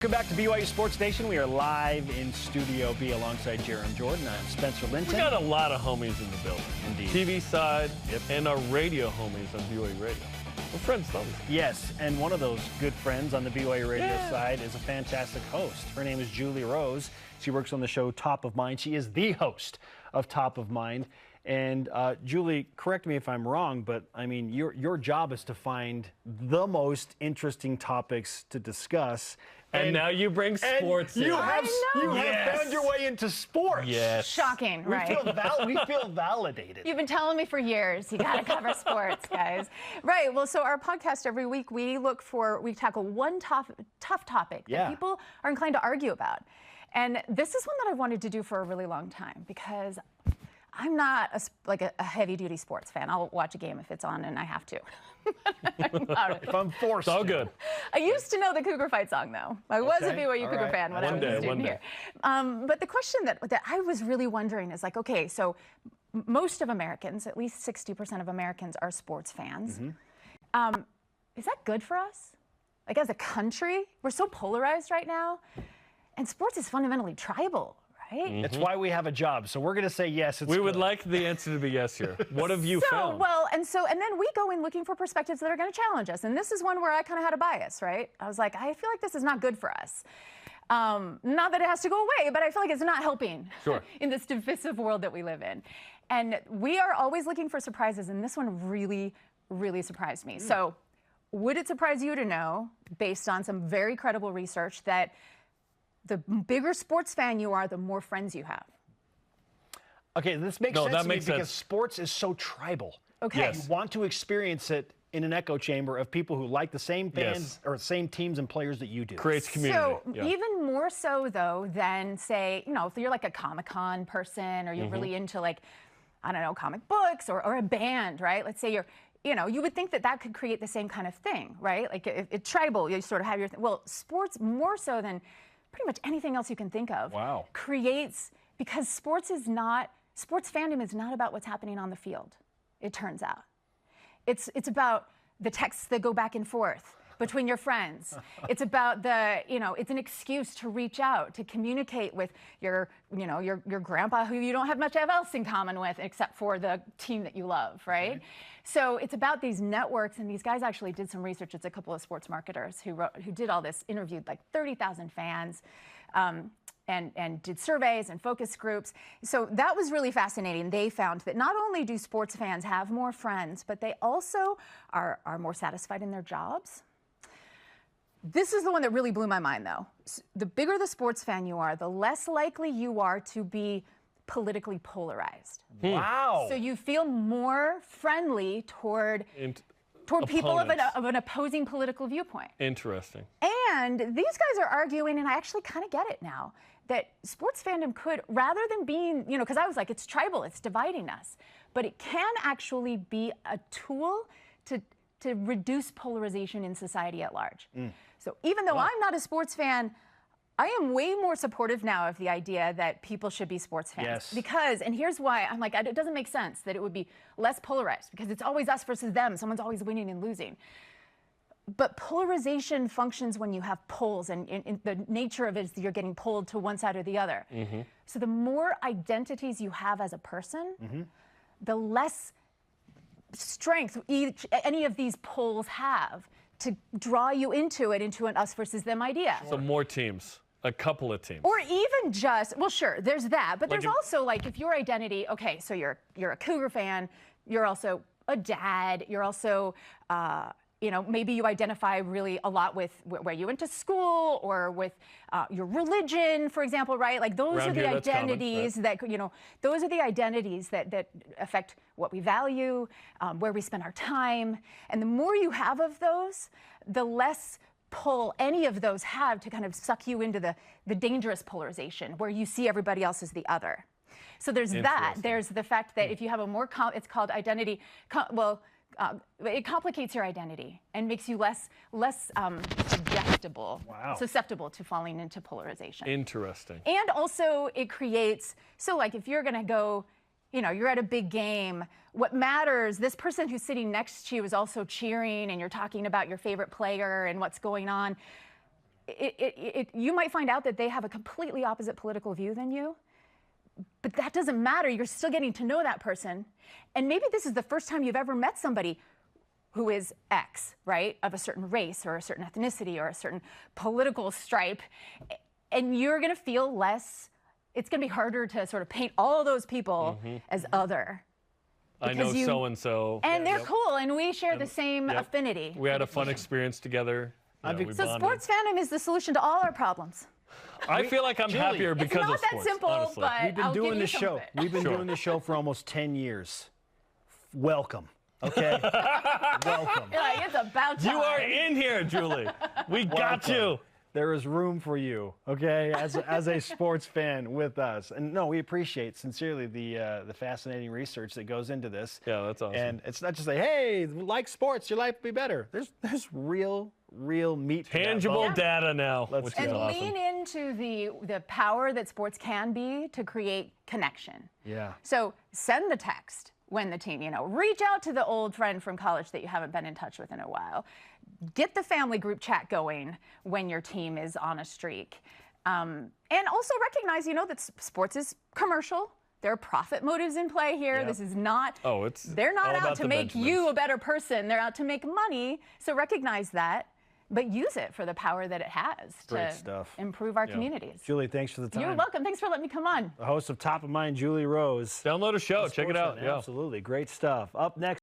Welcome back to BYU Sports Nation. We are live in Studio B alongside Jeremy Jordan. I'm Spencer Linton. We got a lot of homies in the building. Indeed. TV side and our radio homies on BYU Radio. We're friends, though. Yes, and one of those good friends on the BYU Radio side is a fantastic host. Her name is Julie Rose. She works on the show Top of Mind. She is the host of Top of Mind. And Julie, correct me if I'm wrong, but I mean, your job is to find the most interesting topics to discuss. And now you bring sports in. You have found your way into sports. Yes. Shocking, right? We feel validated. You've been telling me for years, you got to cover sports, guys. Right. Well, so our podcast every week, we tackle one tough topic that people are inclined to argue about. And this is one that I've wanted to do for a really long time because I'm not a heavy-duty sports fan. I'll watch a game if it's on and I have to. If I'm forced. It's all good. I used to know the Cougar Fight song, though. I was a BYU Cougar fan when I was a student here. But the question that I was really wondering is like, okay, so most of Americans, at least 60% of Americans, are sports fans. Mm-hmm. Is that good for us? Like as a country, we're so polarized right now, and sports is fundamentally tribal. Right? Mm-hmm. It's why we have a job. So we're going to say yes. We would like the answer to be yes here. What have you found? Well, and then we go in looking for perspectives that are going to challenge us. And this is one where I kind of had a bias, right? I was like, I feel like this is not good for us. Not that it has to go away, but I feel like it's not helping in this divisive world that we live in. And we are always looking for surprises. And this one really, really surprised me. So would it surprise you to know, based on some very credible research, that the bigger sports fan you are, the more friends you have? Okay, this makes sense to me because sports is so tribal. Okay. Yes. You want to experience it in an echo chamber of people who like the same fans or same teams and players that you do. Creates community. So even more so, though, than, say, if you're like a Comic-Con person or you're really into, like, I don't know, comic books or a band, right? Let's say you would think that could create the same kind of thing, right? Like it's tribal, you sort of have your thing. Well, sports more so than pretty much anything else you can think of creates, because sports fandom is not about what's happening on the field, it turns out. It's about the texts that go back and forth between your friends. It's about it's an excuse to reach out, to communicate with your grandpa who you don't have much else in common with except for the team that you love, right? Okay. So it's about these networks, and these guys actually did some research. It's a couple of sports marketers who did all this, interviewed like 30,000 fans, and did surveys and focus groups. So that was really fascinating. They found that not only do sports fans have more friends, but they also are more satisfied in their jobs. This is the one that really blew my mind, though. The bigger the sports fan you are, the less likely you are to be politically polarized. Wow. So you feel more friendly toward people of an opposing political viewpoint. Interesting. And these guys are arguing, and I actually kind of get it now, that sports fandom could, rather than being, because I was like, it's tribal, it's dividing us, but it can actually be a tool to reduce polarization in society at large. So even though I'm not a sports fan, I am way more supportive now of the idea that people should be sports fans. Yes. Because, and here's why, I'm like, it doesn't make sense that it would be less polarized, because it's always us versus them. Someone's always winning and losing. But polarization functions when you have polls, and the nature of it is that you're getting pulled to one side or the other. Mm-hmm. So the more identities you have as a person, the less strength any of these polls have to draw you into an us versus them idea. So more teams. A couple of teams. Or even just, well, sure, there's that. But there's also, like, if your identity, okay, so you're a Cougar fan, you're also a dad, you're also, maybe you identify really a lot with where you went to school or with your religion, for example, right? Like those are the identities those are the identities that affect what we value, where we spend our time. And the more you have of those, the less pull any of those have to kind of suck you into the dangerous polarization where you see everybody else as the other. So there's that. There's the fact that if you have a more, it's called identity, it complicates your identity and makes you less susceptible to falling into polarization. Interesting. And also it creates, so like if you're going to go, you're at a big game, what matters, this person who's sitting next to you is also cheering and you're talking about your favorite player and what's going on. you might find out that they have a completely opposite political view than you. But that doesn't matter. You're still getting to know that person. And maybe this is the first time you've ever met somebody who is X, right, of a certain race or a certain ethnicity or a certain political stripe. And you're going to feel less, it's going to be harder to sort of paint all those people as other. I know so-and-so. And they're cool, and we share the same affinity. We had a fun experience together. So sports fandom is the solution to all our problems. I feel like I'm happier because of sports. It's not that simple, honestly. but We've been I'll doing give you this some show. of it. We've been doing this show for almost 10 years. Welcome. Okay? Welcome. You're like, it's about time. You are in here, Julie. We got you. There is room for you, okay, as a sports fan with us. And no, we appreciate sincerely the fascinating research that goes into this. Yeah, that's awesome. And it's not just like, hey, like sports, your life will be better. There's real meat. Tangible data now, which is awesome. Lean into the power that sports can be to create connection. Yeah. So send the text when the team, reach out to the old friend from college that you haven't been in touch with in a while. Get the family group chat going when your team is on a streak. And also recognize, that sports is commercial. There are profit motives in play here. Yep. This is not, they're all not about out to the make Benjamins. you a better person. They're out to make money. So recognize that, but use it for the power that it has to improve our communities. Julie, thanks for the time. You're welcome. Thanks for letting me come on. The host of Top of Mind, Julie Rose. Download a show. Check it out. Absolutely. Great stuff. Up next.